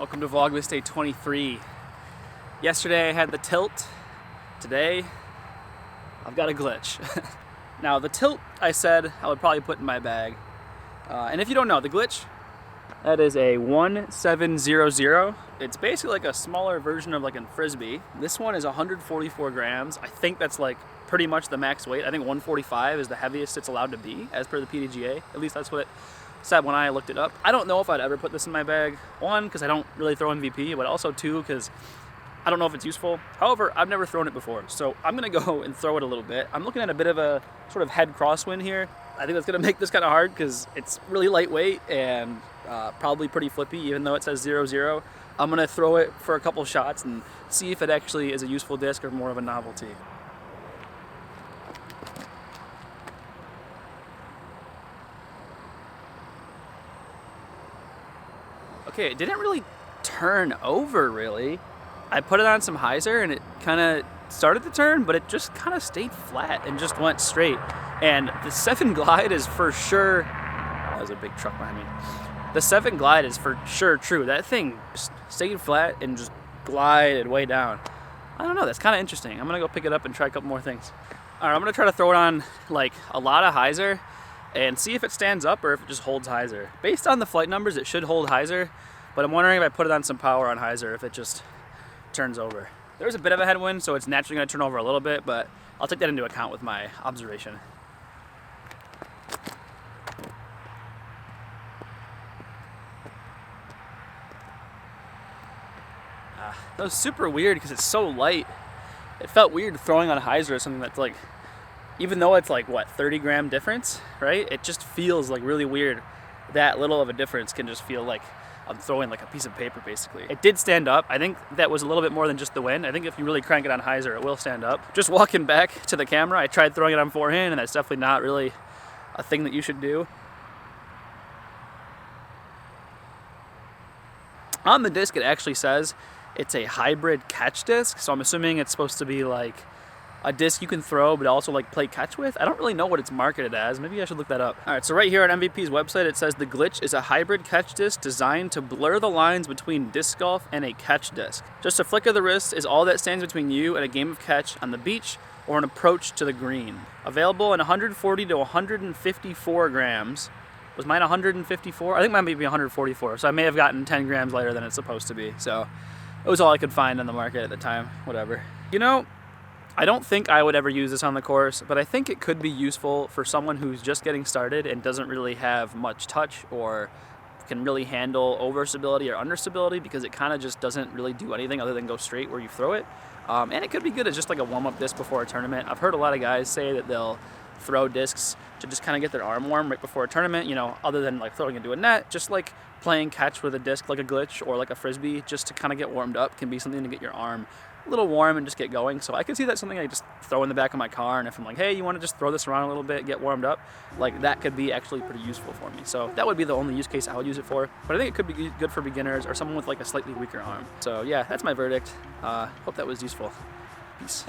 Welcome to Vlogmas day 23. Yesterday I had the tilt. Today I've got a glitch. Now the tilt I said I would probably put in my bag. And if you don't know, the glitch, that is a 1700. It's basically like a smaller version of like a Frisbee. This one is 144 grams. I think that's like pretty much the max weight. I think 145 is the heaviest it's allowed to be as per the PDGA. At least that's what it said when I looked it up. I don't know if I'd ever put this in my bag. One, because I don't really throw MVP, but also two, because I don't know if it's useful. However, I've never thrown it before, so I'm gonna go and throw it a little bit. I'm looking at a bit of a sort of head crosswind here. I think that's gonna make this kind of hard because it's really lightweight and probably pretty flippy, even though it says 0-0. I'm gonna throw it for a couple shots and see if it actually is a useful disc or more of a novelty. Okay, it didn't really turn over, really. I put it on some hyzer and it kind of started to turn, but it just kind of stayed flat and just went straight. And the 7 glide is for sure, that was a big truck behind me. The 7 glide is for sure true. That thing just stayed flat and just glided way down. I don't know, that's kind of interesting. I'm gonna go pick it up and try a couple more things. All right, I'm gonna try to throw it on like a lot of hyzer and see if it stands up or if it just holds hyzer. Based on the flight numbers, it should hold hyzer, but I'm wondering if I put it on some power on hyzer, if it just turns over. There's a bit of a headwind, so it's naturally gonna turn over a little bit, but I'll take that into account with my observation. That was super weird because it's so light. It felt weird throwing on hyzer or something that's like, even though it's like, what, 30 gram difference, right? It just feels like really weird. That little of a difference can just feel like I'm throwing like a piece of paper, basically. It did stand up. I think that was a little bit more than just the wind. I think if you really crank it on hyzer, it will stand up. Just walking back to the camera, I tried throwing it on forehand, and that's definitely not really a thing that you should do. On the disc, it actually says it's a hybrid catch disc, so I'm assuming it's supposed to be like a disc you can throw but also like play catch with. I don't really know what it's marketed as. Maybe I should look that up. All right, so right here on MVP's website, it says the glitch is a hybrid catch disc designed to blur the lines between disc golf and a catch disc. Just a flick of the wrist is all that stands between you and a game of catch on the beach or an approach to the green. Available in 140 to 154 grams. Was mine 154? I think mine may be 144, so I may have gotten 10 grams lighter than it's supposed to be. So it was all I could find on the market at the time, whatever. You know, I don't think I would ever use this on the course, but I think it could be useful for someone who's just getting started and doesn't really have much touch or can really handle overstability or understability, because it kind of just doesn't really do anything other than go straight where you throw it. And it could be good as just like a warm-up disc before a tournament. I've heard a lot of guys say that they'll throw discs to just kind of get their arm warm right before a tournament, you know, other than like throwing into a net. Just like playing catch with a disc like a glitch or like a Frisbee, just to kind of get warmed up, can be something to get your arm a little warm and just get going. So I could see that's something I just throw in the back of my car, and if I'm like, hey, you want to just throw this around a little bit, get warmed up, like that could be actually pretty useful for me. So that would be the only use case I would use it for, but I think it could be good for beginners or someone with like a slightly weaker arm. So yeah, that's my verdict. Hope that was useful. Peace.